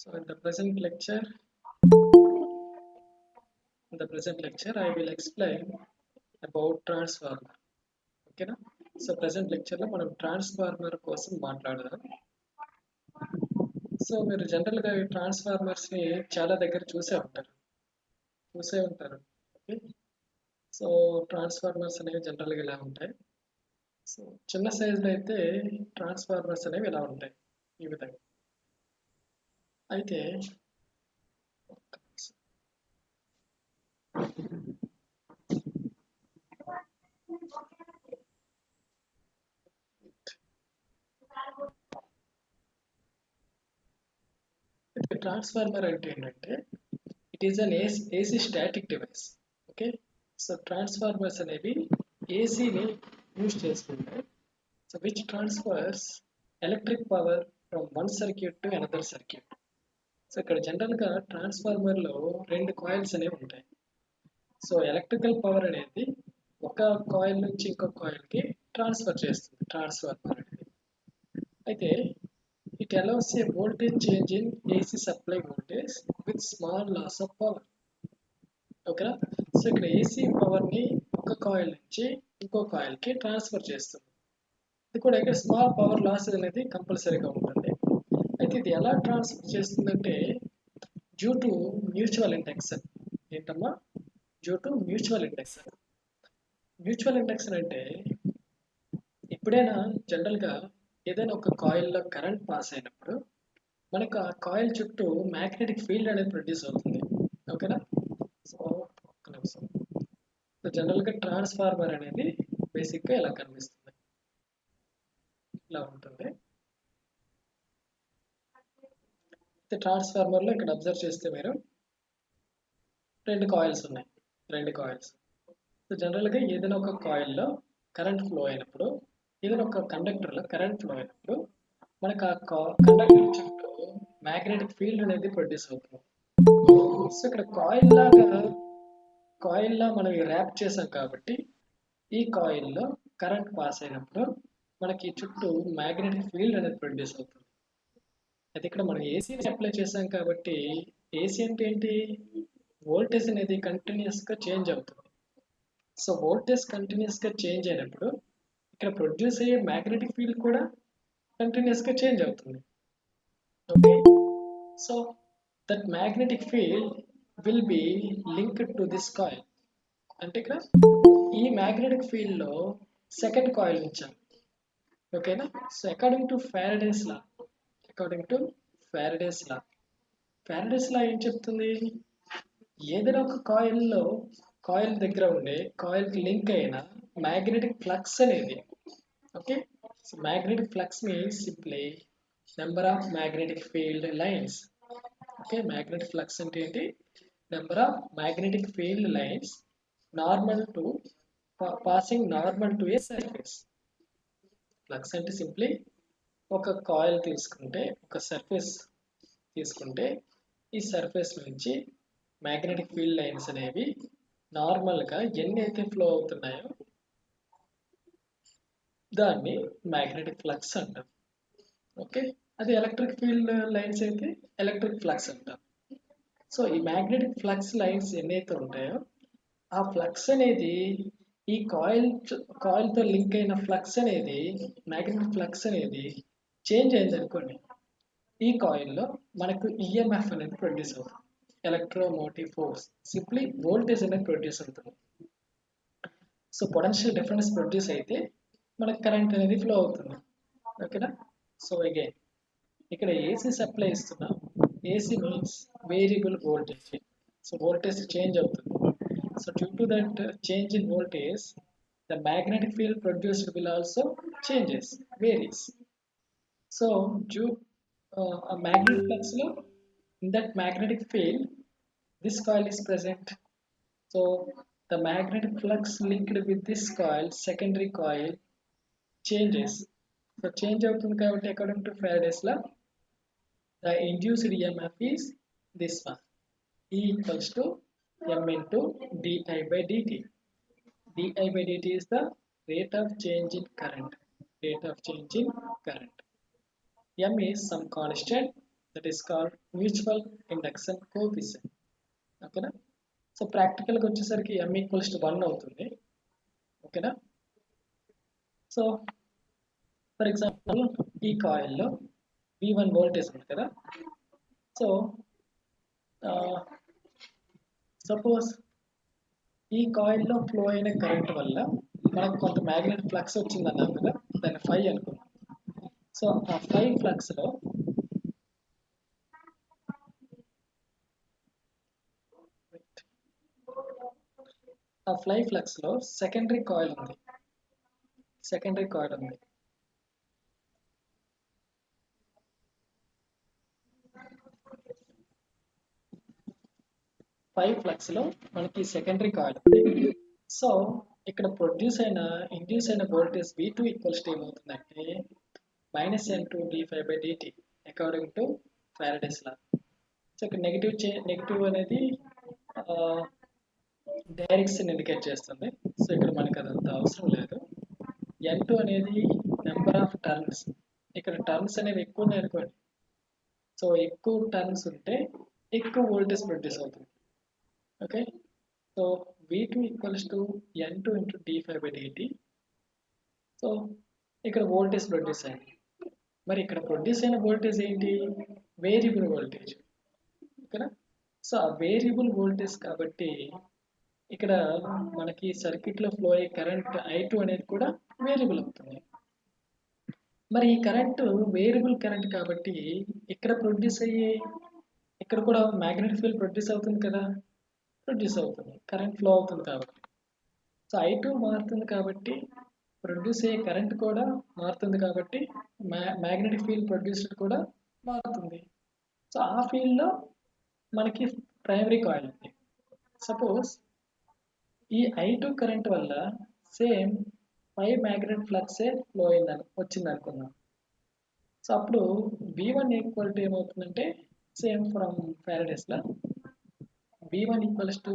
So in the present lecture, I will explain about transformer. Okay, na? So present lecture లో మనం transformer కోసం మాట్లాడదాం. So మీరు జనరల్గా ఈ ట్రాన్స్ఫార్మర్స్ ని చాలా దగ్గర చూసే ఉంటారు. ఓకే, సో ట్రాన్స్ఫార్మర్స్ అనేవి జనరల్గా ఇలా ఉంటాయి. సో చిన్న సైజులో అయితే ట్రాన్స్ఫార్మర్స్ అనేవి ఇలా ఉంటాయి, ఈ విధంగా. అయితే ట్రాన్స్ఫార్మర్ అంటే ఏంటంటే it is an AC static device. Okay, so transformers అనేవి ఏసీని యూజ్ చేసుకుంటాయి. So which transfers electric power from one circuit to another circuit. So ఇక్కడ జనరల్గా ట్రాన్స్ఫార్మర్లో రెండు కాయిల్స్ అనేవి ఉంటాయి. సో ఎలక్ట్రికల్ పవర్ అనేది ఒక కాయిల్ నుంచి ఇంకొక కాయిల్కి ట్రాన్స్ఫర్ చేస్తుంది ట్రాన్స్ఫార్మర్ అనేది. అయితే it allows a voltage change in AC supply voltage with small loss of power. ఓకేనా? సో ఇక్కడ ఏసీ పవర్ని ఒక కాయిల్ నుంచి ఇంకో కాయిల్కి ట్రాన్స్ఫర్ చేస్తుంది. ఇది కూడా ఇక్కడ స్మాల్ పవర్ లాస్ అనేది కంపల్సరీగా ఉంటుంది. అయితే ఇది ఎలా ట్రాన్స్ఫర్ చేస్తుందంటే డ్యూ టు మ్యూచువల్ ఇండక్షన్. ఏంటమ్మా? Due to mutual induction. Mutual induction అంటే ఎప్పుడైనా జనరల్గా ఏదైనా ఒక కాయిల్లో కరెంట్ పాస్ అయినప్పుడు మనకు ఆ కాయిల్ చుట్టూ మ్యాగ్నెటిక్ ఫీల్డ్ అనేది ప్రొడ్యూస్ అవుతుంది. ఓకేనా? సో ఒక్క నిమిషం. సో జనరల్గా ట్రాన్స్ఫార్మర్ అనేది బేసిక్గా ఇలా కనిపిస్తుంది, ఇలా ఉంటుంది. అయితే ట్రాన్స్ఫార్మర్లో ఇక్కడ అబ్జర్వ్ చేస్తే మీరు రెండు కాయిల్స్ ఉన్నాయి, రెండు కాయిల్స్. సో జనరల్గా ఏదైనా ఒక కాయిల్లో కరెంట్ ఫ్లో అయినప్పుడు, ఏదైనా ఒక కండక్టర్లో కరెంట్ ఫ్లో అయినప్పుడు మనకు ఆ కండక్టర్ చుట్టూ మ్యాగ్నెటిక్ ఫీల్డ్ అనేది ప్రొడ్యూస్ అవుతుంది. సో ఇక్కడ కాయిల్లా మనం ర్యాప్ చేసాం కాబట్టి ఈ కాయిల్లో కరెంట్ పాస్ అయినప్పుడు మనకి చుట్టూ మ్యాగ్నెటిక్ ఫీల్డ్ అనేది ప్రొడ్యూస్ అవుతుంది. అయితే ఇక్కడ మనం ఏసీని అప్లై చేసాం కాబట్టి ఏసీ అంటే ఏంటి? వోల్టేజ్ అనేది కంటిన్యూస్గా చేంజ్ అవుతుంది. సో వోల్టేజ్ కంటిన్యూస్గా చేంజ్ అయినప్పుడు ఇక్కడ ప్రొడ్యూస్ అయ్యే మ్యాగ్నెటిక్ ఫీల్డ్ కూడా కంటిన్యూస్గా చేంజ్ అవుతుంది. Okay, so that magnetic field will be linked to this coil. అంటే ఇక్కడ ఈ మ్యాగ్నెటిక్ ఫీల్డ్లో సెకండ్ కాయిల్ ఉంచాం. ఓకేనా? సో అకార్డింగ్ టు ఫ్యారడేస్ లా ఏం చెప్తుంది? ఏదైనా ఒక కాయిల్ దగ్గర ఉండే కాయిల్కి లింక్ అయిన మ్యాగ్నెటిక్ ఫ్లక్స్ అనేది, okay, so magnetic flux means simply number of magnetic field lines. Okay, magnetic flux అంటే ఏంటి? Number of magnetic field lines normal to passing normal to A surface. Flux అంటే simply ఒక coil తీసుకుంటే, ఒక surface తీసుకుంటే ఈ surface నుంచి magnetic field lines అనేవి నార్మల్గా ఎన్ని అయితే ఫ్లో అవుతున్నాయో దాన్ని మ్యాగ్నెటిక్ ఫ్లక్స్ అంటాం. ఓకే, అది ఎలక్ట్రిక్ ఫీల్డ్ లైన్స్ అయితే ఎలక్ట్రిక్ ఫ్లక్స్ అంటాం. సో ఈ మ్యాగ్నెటిక్ ఫ్లక్స్ లైన్స్ ఎన్నైతే ఉంటాయో ఆ ఫ్లక్స్ అనేది ఈ కాయిల్తో లింక్ అయిన ఫ్లక్స్ అనేది, మ్యాగ్నెటిక్ ఫ్లక్స్ అనేది చేంజ్ అయింది అనుకోండి, ఈ కాయిల్లో మనకు ఈఎంఎఫ్ అనేది ప్రొడ్యూస్ అవుతుంది, ఎలక్ట్రోమోటివ్ ఫోర్స్, సింప్లీ వోల్టేజ్ అనేది ప్రొడ్యూస్ అవుతుంది. సో పొటెన్షియల్ డిఫరెన్స్ ప్రొడ్యూస్ అయితే మనకు కరెంట్ అనేది ఫ్లో అవుతుంది. ఓకేనా? సో అగైన్ ఇక్కడ ఏసీ సప్లై ఇస్తున్నాం. AC means variable voltage. So voltage change అవుతుంది. So due to that change in voltage the magnetic field produced will also changes, varies. So due a magnetic flux లో in that magnetic field this coil is present. So the magnetic flux linked with this coil, secondary coil, changes. So change అవుతుంది కాబట్టి according to Faraday's law the induced EMF is this one, E equals to M into di by dt. di by dt is the rate of change in current. M is some constant, that is called mutual induction coefficient. ఓకేనా. So ప్రాక్టికల్గా వచ్చేసరికి m equals to 1 అవుతుంది. ఓకేనా. So for example ఈ కాయిల్లో V1 voltage ఉంది కదా. So suppose ఈ కాయిల్లో ఫ్లో అయిన కరెంట్ వల్ల మనకు కొంత మ్యాగ్నెటిక్ ఫ్లక్స్ వచ్చింది అన్నాం కదా, దాన్ని ఫై అనుకున్నాం. సో ఆ ఫై ఫ్లక్స్లో సెకండరీ కాయిల్ ఉంది. ఫై ఫ్లక్స్లో మనకి సెకండరీ కాయిల్ ఉంది. సో ఇక్కడ ఇండ్యూస్ అయిన వోల్టేజ్ V2 ఈక్వల్స్ టు ఏమవుతుందంటే -N2d∅dt according to Faraday's law. So ఇక్కడ నెగిటివ్ అనేది డైరెక్షన్ ఇండికేట్ చేస్తుంది. సో ఇక్కడ మనకి అదంత అవసరం లేదు. N2 అనేది నెంబర్ ఆఫ్ టర్న్స్. ఇక్కడ టర్న్స్ అనేవి ఎక్కువ ఉన్నాయి అనుకోండి. సో ఎక్కువ టర్న్స్ ఉంటే ఎక్కువ వోల్టేజ్ ప్రొడ్యూస్ అవుతుంది. Okay. So V2 equals to N2 into d∅dt. So ఇక్కడ వోల్టేజ్ ప్రొడ్యూస్ అయింది. మరి ఇక్కడ ప్రొడ్యూస్ అయిన వోల్టేజ్ ఏంటి? Variable voltage. ఓకేనా. సో ఆ వేరియబుల్ వోల్టేజ్ కాబట్టి ఇక్కడ మనకి సర్క్యూట్లో ఫ్లో అయ్యే కరెంట్ I2 అనేది కూడా వేరియబుల్ అవుతుంది. మరి ఈ కరెంట్ వేరియబుల్ కరెంట్ కాబట్టి ఇక్కడ కూడా మ్యాగ్నెటిక్ ఫీల్డ్ ప్రొడ్యూస్ అవుతుంది కదా, కరెంట్ ఫ్లో అవుతుంది కాబట్టి. సో I2 మారుతుంది కాబట్టి ప్రొడ్యూస్ అయ్యే కరెంట్ కూడా మారుతుంది కాబట్టి మ్యాగ్నెటిక్ ఫీల్డ్ ప్రొడ్యూస్డ్ కూడా మారుతుంది. సో ఆ ఫీల్డ్లో మనకి ప్రైమరీ కాయిల్ ఉంది. సపోజ్ ఈ I2 కరెంట్ వల్ల సేమ్ 5 మ్యాగ్నెటిక్ ఫ్లక్సే ఫ్లో వచ్చింది అనుకుందాం. సో అప్పుడు V1 ఈక్వల్ టు ఏమవుతుందంటే same from Faraday's law V1 equals to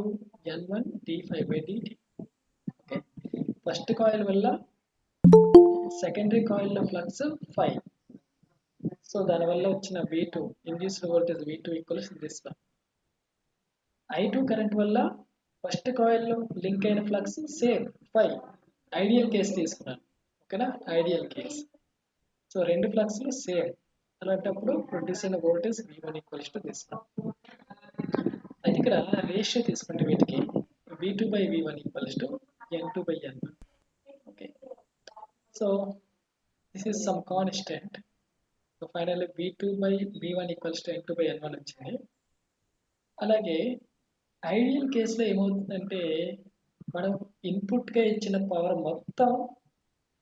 N1 d∅dt. Okay. First coil వల్ల సెకండరీ కాయిల్లో ఫ్లక్స్ 5. సో దానివల్ల వచ్చిన V2 induced voltage V2 equals this one. I2 current వల్ల first కాయిల్లో లింక్ అయిన ఫ్లక్స్ సేమ్ 5. ఐడియల్ కేస్ తీసుకున్నాను. ఓకేనా, ఐడియల్ కేస్. సో రెండు ఫ్లక్స్లు సేమ్. అలాంటప్పుడు ప్రొడ్యూస్ అయిన voltage V1 equals to this one. అయితే ఇక్కడ రేషియో తీసుకుంటే వీటికి V2/V1 equals to N2/N1. Okay. So this is some constant. So finally V2/V1 equals to N2/N1 వచ్చింది. అలాగే ఐడియల్ కేసులో ఏమవుతుందంటే మనం ఇన్పుట్గా ఇచ్చిన పవర్ మొత్తం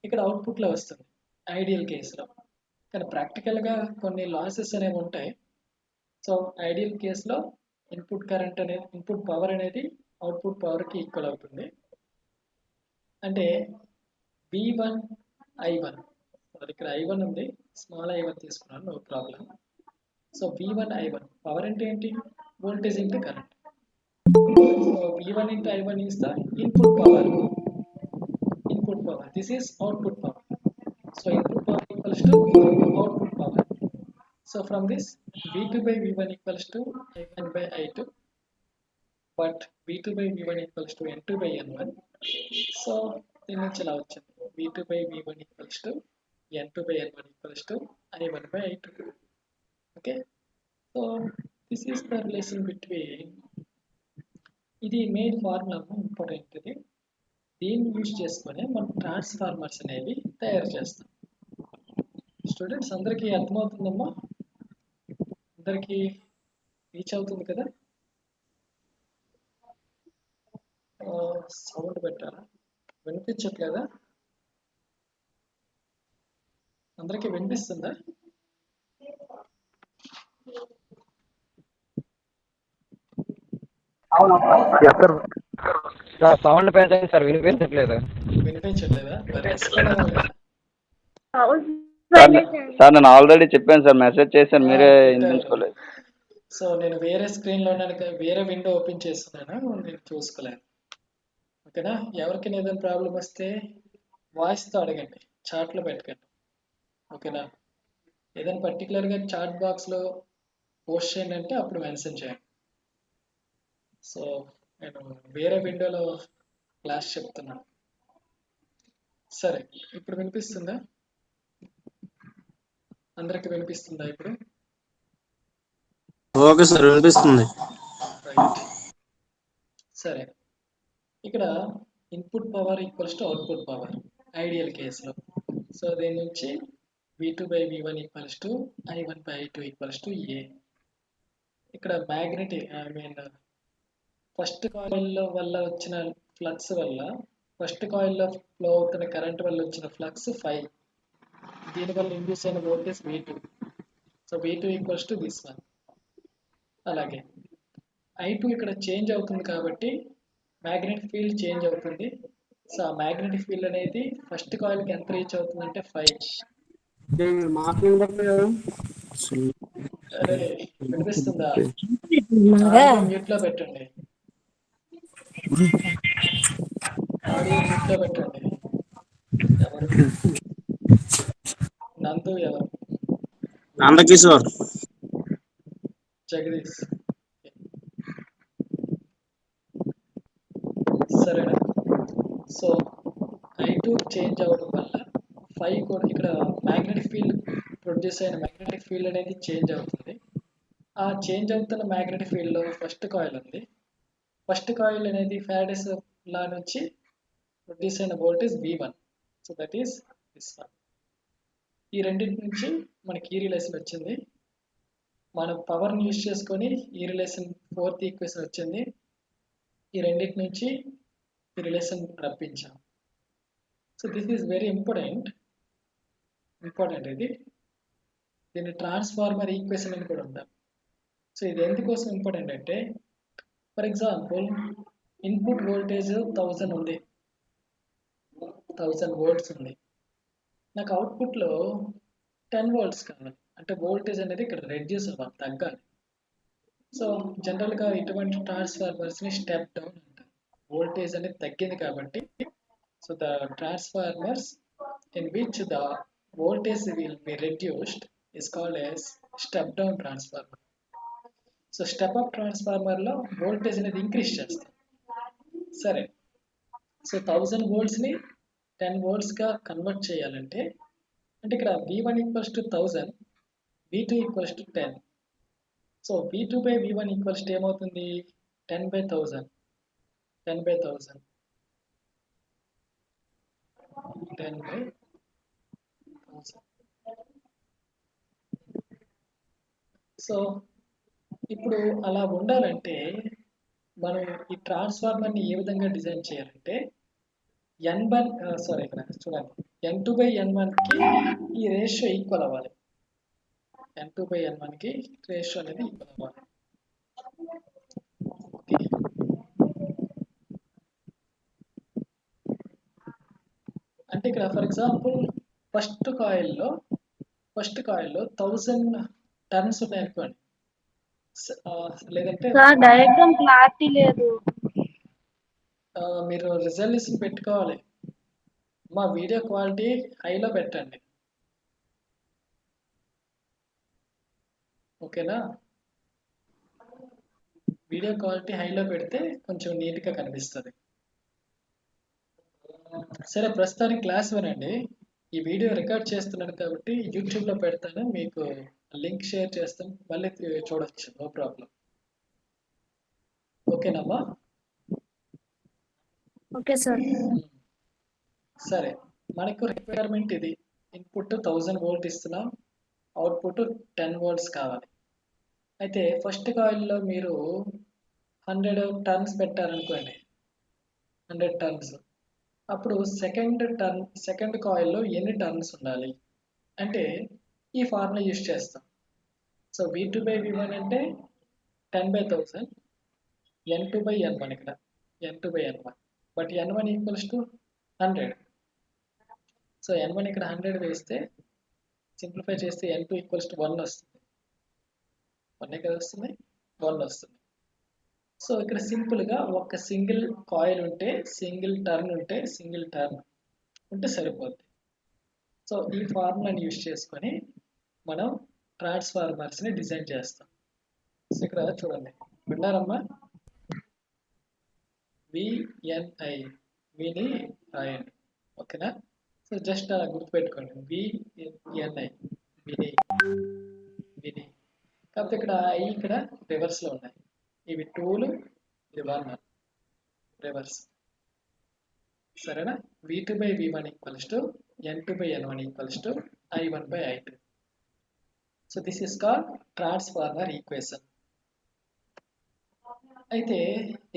ఇక్కడ అవుట్పుట్లో వస్తుంది ఐడియల్ కేసులో. కానీ ప్రాక్టికల్గా కొన్ని లాసెస్ అనేవి ఉంటాయి. సో ఐడియల్ కేసులో ఇన్పుట్ పవర్ అనేది అవుట్పుట్ పవర్కి ఈక్వల్ అవుతుంది. అంటే V1 I1, ఇక్కడ I1 ఉంది, స్మాల్ I1 తీసుకున్నాను, no problem. So V1 I1 power అంటే ఏంటి? Voltage into current. So V1 into I1 is the input power. This is output power. So input power equals to output power. So from this V2/V1 equals to I1/I2, but V2/V1 equals to N2/N1. So దీని నుంచి ఇలా వచ్చింది V2/V1 equals to N2/N1 equals to I1/I2. Okay. So this is the relation between. ఇది main formula important. ఇది దీన్ని use చేసుకొని మనం transformers అనేవి తయారు చేస్తాం. స్టూడెంట్స్ అందరికీ అర్థమవుతుందమ్మా? అందరికీ రీచ్ అవుతుంది కదా? సౌండ్ పెట్టాలా? వినిపించట్లేదా? అందరికీ వినిపిస్తుందా? సౌండ్ పెంచండి సార్, వినిపించట్లేదా? సార్ నేను ఆల్రెడీ చెప్పాను సార్, మెసేజ్ చేశాను, మీరే వినిపించుకోలేదు. సో నేను వేరే స్క్రీన్లో వేరే విండో ఓపెన్ చేస్తున్నాను, నేను చూసుకోలేను. ఓకేనా. ఎవరికైనా ఏదైనా ప్రాబ్లం వస్తే వాయిస్తో అడగండి, చాట్లో పెట్టకండి. ఓకేనా. ఏదైనా పర్టికులర్గా చాట్ బాక్స్లో పోస్ట్ చేయండి అంటే అప్పుడు మెన్షన్ చేయండి. సో నేను వేరే విండోలో క్లాస్ చెప్తున్నాను. సరే, ఇప్పుడు వినిపిస్తుందా? అందరికి వినిపిస్తుందా ఇప్పుడు? ఓకే సార్, వినిపిస్తుంది. రైట్. సరే, ఇక్కడ input power equals to output power ideal కేసులో. సో దీని నుంచి V2/V1 equals to I1/I2 equals to A. ఇక్కడ మ్యాగ్నెటిక్ ఫస్ట్ కాయిల్ వల్ల వచ్చిన ఫ్లక్స్ వల్ల ఫస్ట్ కాయిల్లో ఫ్లో అవుతున్న కరెంట్ వల్ల వచ్చిన ఫ్లక్స్ 5. దీనివల్ల ఇండ్యూస్ అయిన voltage V2. So V2 equals to this one. అలాగే I2 ఇక్కడ చేంజ్ అవుతుంది కాబట్టి మ్యాగ్నెటిక్ ఫీల్డ్ చేంజ్ అవుతుంది. సో ఆ మ్యాగ్నెటిక్ ఫీల్డ్ అనేది ఫస్ట్ కాయిల్కి ఎంత రీచ్ అవుతుందంటే 5. అరే వినిపిస్తుందా? ఆడియో మ్యూట్ లో పెట్టండి. ఆడియో మ్యూట్ లో పెట్టండి. ఎవరు? నందు ఎవరు? నందకిషోర్. జగదీష్. సరేనా? సో I2 చేంజ్ అవ్వడం వల్ల 5 కూడా ఇక్కడ మ్యాగ్నెటిక్ ఫీల్డ్ ప్రొడ్యూస్ అయిన మ్యాగ్నెటిక్ ఫీల్డ్ అనేది చేంజ్ అవుతుంది. ఆ చేంజ్ అవుతున్న మ్యాగ్నెటిక్ ఫీల్డ్ లో ఫస్ట్ కాయిల్ ఉంది. ఫస్ట్ కాయిల్ అనేది ఫారడేస్ లా నుంచి ప్రొడ్యూస్ అయిన voltage V1. So that is this one. ఈ రెండింటి నుంచి మనకి ఈ రిలేషన్ వచ్చింది. మనం పవర్ని యూజ్ చేసుకొని ఈ రిలేషన్ 4th ఈక్వేషన్ వచ్చింది. ఈ రెండింటి నుంచి ఈ రిలేషన్ రప్పించాం. So this is very important ఇది. దీన్ని ట్రాన్స్ఫార్మర్ ఈక్వేషన్ అని కూడా ఉంటాం. సో ఇది ఎందుకోసం ఇంపార్టెంట్ అంటే, ఫర్ ఎగ్జాంపుల్ ఇన్పుట్ వోల్టేజ్ 1000 ఉంది, 1000 వోల్ట్స్ ఉంది. నాకు అవుట్పుట్లో 10 వోల్ట్స్ కావాలి. అంటే వోల్టేజ్ అనేది ఇక్కడ రెడ్యూస్ అవ్వాలి, తగ్గాలి. సో జనరల్గా ఇటువంటి ట్రాన్స్ఫార్మర్స్ని స్టెప్ డౌన్ అంటారు. వోల్టేజ్ అనేది తగ్గింది కాబట్టి, so the transformers in which the voltage will be reduced is called as step down transformer. So step up ట్రాన్స్ఫార్మర్లో వోల్టేజ్ అనేది ఇంక్రీజ్ చేస్తాం. సరే, సో 1000 వోల్ట్స్ని 10 వోల్ట్స్గా కన్వర్ట్ చేయాలంటే, అంటే ఇక్కడ V1 equals to 1000, V2 equals to 10. So V2/V1 equals to ఏమవుతుంది? 10/1000. 10/1000. 10/1000. So ఇప్పుడు అలా ఉండాలంటే మనం ఈ ట్రాన్స్ఫార్మర్ని ఏ విధంగా డిజైన్ చేయాలంటే, N1 సారీ ఇక్కడ చూడండి, N2/N1కి ఈ రేషియో ఈక్వల్ అవ్వాలి. N2/N1కి రేషియో అనేది ఈక్వల్ అవ్వాలి. ఓకే, అంటే ఇక్కడ ఫర్ ఎగ్జాంపుల్ ఫస్ట్ కాయిల్లో 1000 టర్న్స్ ఉన్నాయి అనుకోండి. లేదంటే డయాగ్రామ్ క్లారిటీ లేదు. మీరు రిజల్యూషన్ పెట్టుకోవాలి. మా వీడియో క్వాలిటీ హైలో పెట్టండి, ఓకేనా? వీడియో క్వాలిటీ హైలో పెడితే కొంచెం నీట్గా కనిపిస్తుంది. సరే, ప్రస్తుతానికి క్లాస్ వినండి. ఈ వీడియో రికార్డ్ చేస్తున్నాను కాబట్టి యూట్యూబ్లో పెడతాను, మీకు లింక్ షేర్ చేస్తాను, మళ్ళీ చూడొచ్చు, నో ప్రాబ్లం. ఓకేనమ్మా? Okay sir. సరే, మనకు రిక్వైర్మెంట్ ఇది. ఇన్పుట్ 1000 వోల్ట్ ఇస్తున్నాం, అవుట్పుట్ 10 వోల్ట్స్ కావాలి. అయితే ఫస్ట్ కాయిల్లో మీరు 100 టర్న్స్ పెట్టారనుకోండి, 100 టర్న్స్. అప్పుడు సెకండ్ కాయిల్లో ఎన్ని టర్న్స్ ఉండాలి అంటే ఈ ఫార్ములా యూజ్ చేస్తాం. సో V2/V1 అంటే 10/1000, N2/N1 ఇక్కడ N2/N1, but N1 equals to 100. So N1 ఇక్కడ 100 వేస్తే సింప్లిఫై చేస్తే N2 ఈక్వల్స్ టు 1 వస్తుంది. 1 కదా వస్తుంది, 1 వస్తుంది. సో ఇక్కడ సింపుల్గా ఒక సింగిల్ కాయిల్ ఉంటే, సింగిల్ టర్న్ ఉంటే సరిపోద్ది. సో ఈ ఫార్ములాని యూజ్ చేసుకొని మనం ట్రాన్స్ఫార్మర్స్ని డిజైన్ చేస్తాం. సో ఇక్కడ చూడండి, విన్నారమ్మా? విఎన్ఐ, విని రాయండి, ఓకేనా? సో జస్ట్ అలా గుర్తుపెట్టుకోండి, విఎన్ఐ, విని, విని. కాకపోతే ఇక్కడ ఐ ఇక్కడ రివర్స్లో ఉన్నాయి. ఇవి టూలు, ఇది 1 రివర్స్. సరేనా? V2/V1 equals to N2/N1 equals to I1/I2. So this is called transformer equation. అయితే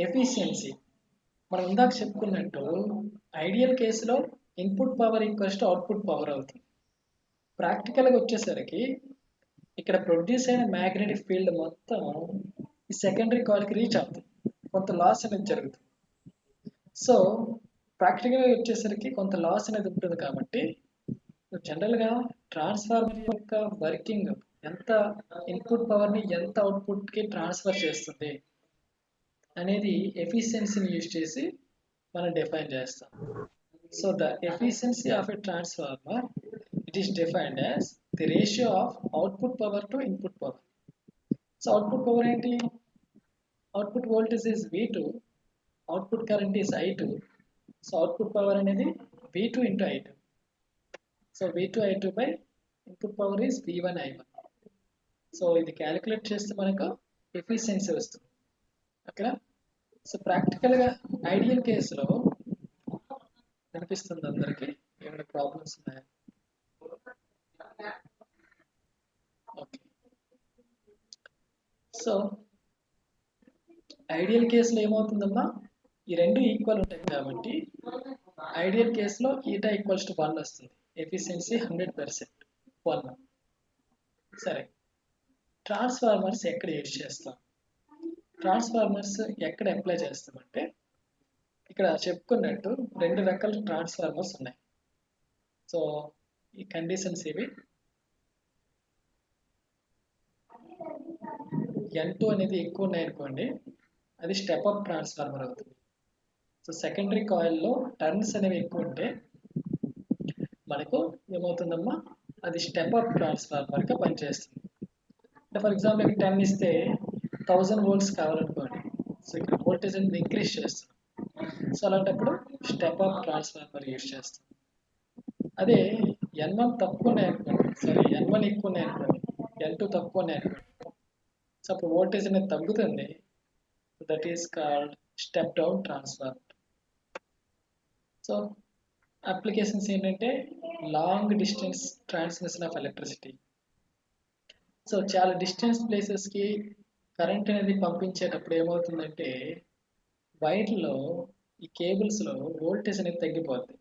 ఎఫిషియన్సీ మనం ఇందాక చెప్పుకున్నట్టు ఐడియల్ కేసులో input power equals to output power అవుతుంది. ప్రాక్టికల్గా వచ్చేసరికి ఇక్కడ ప్రొడ్యూస్ అయిన మ్యాగ్నెటిక్ ఫీల్డ్ మొత్తం ఈ సెకండరీ కాయిల్కి రీచ్ అవుతుంది, కొంత లాస్ అనేది జరుగుతుంది. సో ప్రాక్టికల్గా వచ్చేసరికి కొంత లాస్ అనేది ఉంటుంది. కాబట్టి జనరల్గా ట్రాన్స్ఫార్మర్ యొక్క వర్కింగ్ ఎంత ఇన్పుట్ పవర్ని ఎంత అవుట్పుట్కి ట్రాన్స్ఫర్ చేస్తుంది అనేది ఎఫిషియన్సీని యూజ్ చేసి మనం డిఫైన్ చేస్తాం. So the efficiency of a transformer, it is defined as the ratio of output power to input power. So output power ఏంటి? Output voltage is V2, output current is I2. So output power అనేది V2 into I2. So V2 I2 by input power is V1 I1. So ఇది calculate చేస్తే మనకు efficiency వస్తుంది, ఓకేనా? So ప్రాక్టికల్గా ideal కేసులో కనిపిస్తుంది అందరికీ, ఏమైనా ప్రాబ్లమ్స్ ఉన్నాయా? ఓకే. సో ఐడియల్ కేసులో ఏమవుతుందమ్మా, ఈ రెండు ఈక్వల్ ఉంటాయి కాబట్టి ఐడియల్ కేసులో ఈటా ఈక్వల్స్ టు 1 వస్తుంది. ఎఫిషియన్సీ 100%, 1. సరే, ట్రాన్స్ఫార్మర్స్ ఎక్కడ యూజ్ చేస్తాం? ట్రాన్స్ఫార్మర్స్ ఎక్కడ అప్లై చేస్తామంటే, ఇక్కడ చెప్పుకున్నట్టు 2 రకాల ట్రాన్స్ఫార్మర్స్ ఉన్నాయి. సో ఈ కండిషన్స్ ఇవి. N2 అనేది ఎక్కువ ఉన్నాయనుకోండి, అది స్టెప్ అప్ ట్రాన్స్ఫార్మర్ అవుతుంది. సో సెకండరీ కాయిల్లో టర్న్స్ అనేవి ఎక్కువ ఉంటే మనకు ఏమవుతుందమ్మా, అది స్టెప్ అప్ ట్రాన్స్ఫార్మర్గా పనిచేస్తుంది. అంటే ఫర్ ఎగ్జాంపుల్ ఇక్కడ 10 ఇస్తే 1000 volts కావాలనుకోండి. సో ఇక్కడ వోల్టేజ్ అనేది ఇంక్రీజ్ చేస్తాం. సో అలాంటప్పుడు స్టెప్ అప్ ట్రాన్స్ఫార్మర్ యూజ్ చేస్తాం. అదే N1 తక్కువ ఉన్నాయనుకోండి, N1 ఎక్కువ ఉన్నాయనుకోండి, N2 తక్కువ ఉన్నాయనుకోండి, సో అప్పుడు వోల్టేజ్ అనేది తగ్గుతుంది. That is called step down transformer. So applications ఏంటంటే long distance transmission of electricity. So చాలా డిస్టెన్స్ ప్లేసెస్కి కరెంట్ అనేది పంపించేటప్పుడు ఏమవుతుందంటే వైర్లో, ఈ కేబుల్స్లో వోల్టేజ్ అనేది తగ్గిపోద్ది.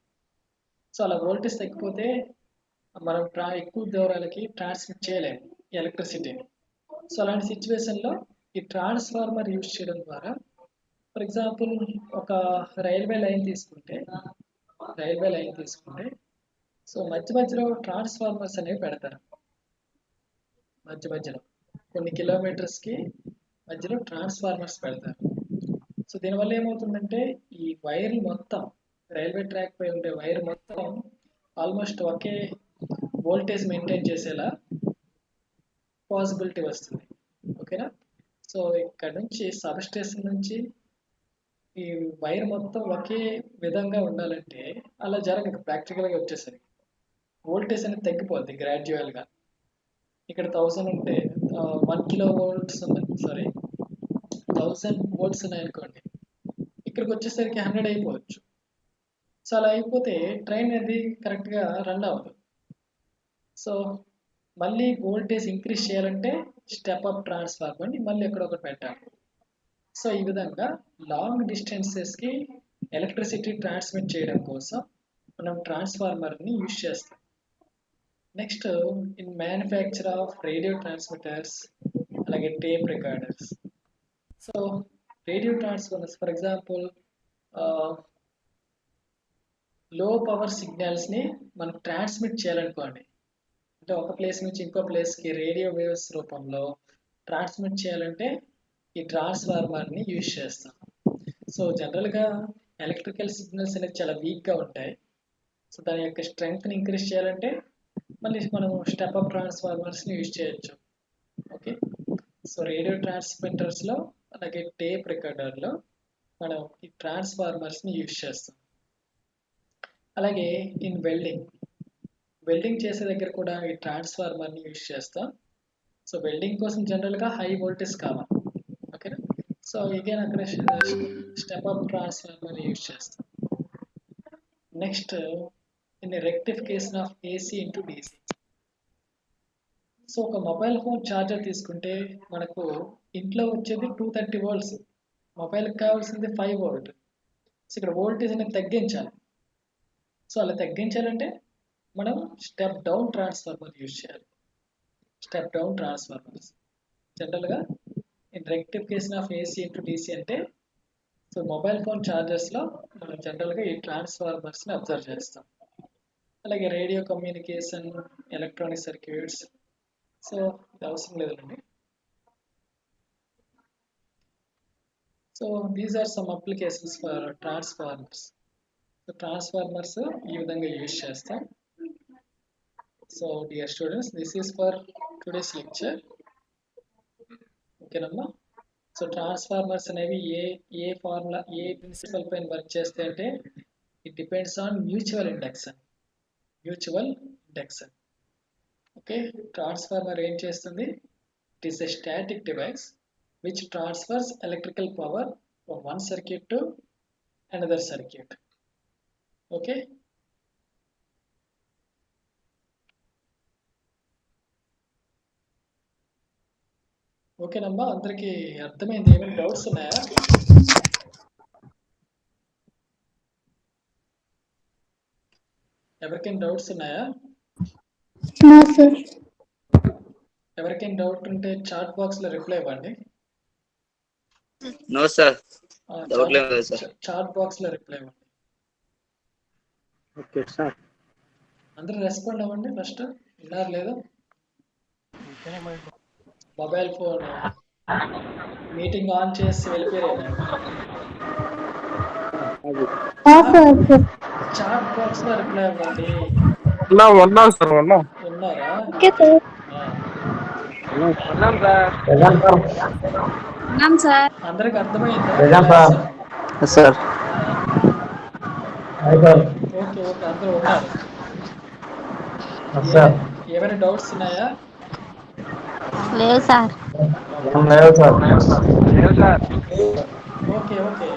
సో అలా వోల్టేజ్ తగ్గిపోతే మనం ఎక్కువ దూరాలకి ట్రాన్స్మిట్ చేయలేము ఎలక్ట్రిసిటీని. సో అలాంటి సిచ్యువేషన్లో ఈ ట్రాన్స్ఫార్మర్ యూజ్ చేయడం ద్వారా, ఫర్ ఎగ్జాంపుల్ ఒక రైల్వే లైన్ తీసుకుంటే సో మధ్యలో ట్రాన్స్ఫార్మర్స్ అనేవి పెడతారు. మధ్యలో కొన్ని కిలోమీటర్స్కి మధ్యలో ట్రాన్స్ఫార్మర్స్ పెడతారు. సో దీనివల్ల ఏమవుతుందంటే ఈ వైర్ మొత్తం, రైల్వే ట్రాక్ పై ఉండే వైర్ మొత్తం ఆల్మోస్ట్ ఒకే వోల్టేజ్ మెయింటైన్ చేసేలా పాసిబిలిటీ వస్తుంది, ఓకేనా? సో ఇక్కడ నుంచి సబ్ స్టేషన్ నుంచి ఈ వైర్ మొత్తం ఒకే విధంగా ఉండాలంటే అలా జరగదు. ప్రాక్టికల్గా వచ్చేసరికి వోల్టేజ్ అనేది తగ్గిపోద్ది గ్రాడ్యువల్గా. ఇక్కడ 1000 ఉంటే 1 kV ఉన్నాయి, 1000 volts ఉన్నాయనుకోండి, ఇక్కడికి వచ్చేసరికి 100 అయిపోవచ్చు. సో అలా అయిపోతే ట్రైన్ అనేది కరెక్ట్గా రన్ అవ్వదు. సో మళ్ళీ వోల్టేజ్ ఇంక్రీజ్ చేయాలంటే స్టెప్ అప్ ట్రాన్స్ఫార్మర్ని మళ్ళీ ఎక్కడొకటి పెట్టాలి. సో ఈ విధంగా లాంగ్ డిస్టెన్సెస్కి ఎలక్ట్రిసిటీ ట్రాన్స్మిట్ చేయడం కోసం మనం ట్రాన్స్ఫార్మర్ని యూజ్ చేస్తాం. Next, in manufacture of radio transmitters, అలాగే tape recorders. So radio transformers, for example low power సిగ్నల్స్ని మనం ట్రాన్స్మిట్ చేయాలనుకోండి, అంటే ఒక ప్లేస్ నుంచి ఇంకో ప్లేస్కి రేడియో వేవ్స్ రూపంలో ట్రాన్స్మిట్ చేయాలంటే ఈ ట్రాన్స్ఫార్మర్ని యూజ్ చేస్తాం. సో జనరల్గా ఎలక్ట్రికల్ సిగ్నల్స్ అనేది చాలా వీక్గా ఉంటాయి. సో దాని యొక్క స్ట్రెంగ్త్ని ఇంక్రీజ్ చేయాలంటే మళ్ళీ మనం స్టెప్ అప్ ట్రాన్స్ఫార్మర్స్ని యూజ్ చేయొచ్చు, ఓకే? సో రేడియో ట్రాన్స్మిటర్స్లో అలాగే టేప్ రికార్డర్లో మనం ఈ ట్రాన్స్ఫార్మర్స్ని యూజ్ చేస్తాం. అలాగే ఇన్ వెల్డింగ్ చేసే దగ్గర కూడా ఈ ట్రాన్స్ఫార్మర్ని యూజ్ చేస్తాం. సో వెల్డింగ్ కోసం జనరల్గా హై వోల్టేజ్ కావాలి, ఓకేనా. సో ఇగైన్ అక్కడ స్టెప్ అప్ ట్రాన్స్ఫార్మర్ యూజ్ చేస్తాం. Next in rectification of AC into DC. So ఒక మొబైల్ ఫోన్ ఛార్జర్ తీసుకుంటే మనకు ఇంట్లో వచ్చేది 230 వోల్ట్స్, మొబైల్కి కావాల్సింది 5 వోల్ట్. సో ఇక్కడ వోల్టేజ్ అనేది తగ్గించాలి. సో అలా తగ్గించాలంటే మనం స్టెప్ డౌన్ ట్రాన్స్ఫార్మర్ యూజ్ చేయాలి. స్టెప్ డౌన్ ట్రాన్స్ఫార్మర్స్ జనరల్గా in rectification of AC into DC అంటే సో మొబైల్ ఫోన్ ఛార్జర్స్లో మనం జనరల్గా ఈ ట్రాన్స్ఫార్మర్స్ని అబ్జర్వ్ చేస్తాం. అలాగే radio communication, electronic circuits, so ఇది అవసరం లేదండి. So these are some applications for transformers. So transformers ఈ విధంగా యూజ్ చేస్తాం. So dear students, this is for today's lecture, ఓకేనమ్మా. సో ట్రాన్స్ఫార్మర్స్ అనేవి ఏ ఫార్ములా, ఏ ప్రిన్సిపల్ పైన వర్క్ చేస్తే అంటే it depends on mutual induction. Okay, transformer ఏం చేస్తుంది? It is a static device which transfers electrical power from one circuit to another circuit. Okay. Okay నమ్మా, అందరికి అర్థమైంది? ఏమైనా డౌట్స్ ఉన్నాయా? ఎవరికైనా డౌట్స్ ఉన్నాయా? ఎవరికైనా డౌట్ ఉంటే చాట్ బాక్స్ లో రిప్లై ఇవ్వండి. నో సార్, డౌట్ లేదు సార్. చాట్ బాక్స్ లో రిప్లై ఇవ్వండి. Okay sir. అందరూ రెస్పాండ్ అవ్వండి ఫస్ట్. విన్నారు లేదా? మొబైల్ ఫోన్ మీటింగ్ ఆన్ చేసి వెళ్ళిపోయారు. చాట్ బాక్స్ లో రిప్లై ఇవ్వండి. ఉన్నాం సార్, ఉన్నాం. ఉన్నారా? అందరికి అర్థమైందా? సార్ ఓకే ఓకే, అందరూ ఉన్నారు. ఏమైనా డౌట్స్ ఉన్నాయా? లేవు సార్. ఓకే ఓకే,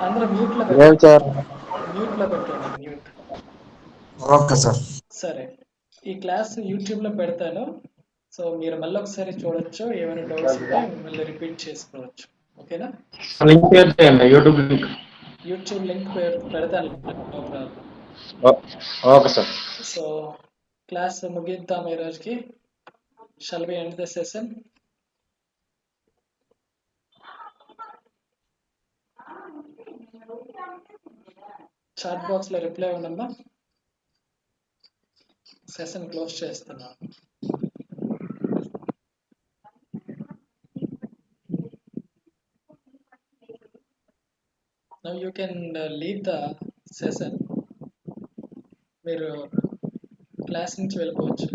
అందరూ మ్యూట్ లో పెట్టండి. మ్యూట్. Okay sir. సరే, ఈ క్లాస్ యూట్యూబ్ లో పెడతాను. సో మీరు మళ్ళీ ఒకసారి చూడొచ్చు. ఏమైనా డౌట్స్ ఉంటే మళ్ళీ రిపీట్ చేసుకోవచ్చు. ఓకేనా? లింక్ చేయండి, యూట్యూబ్ లింక్ పెడతాను. No problem. Okay sir. So class ముగిద్దాం ఈ రోజుకి. Shall we end the session? Chat box లో రిప్లై ఇవ్వండమ్మా. సెషన్ క్లోజ్ చేస్తున్నాను. Now you can leave the session. మీరు క్లాస్ నుంచి వెళ్ళిపోవచ్చు.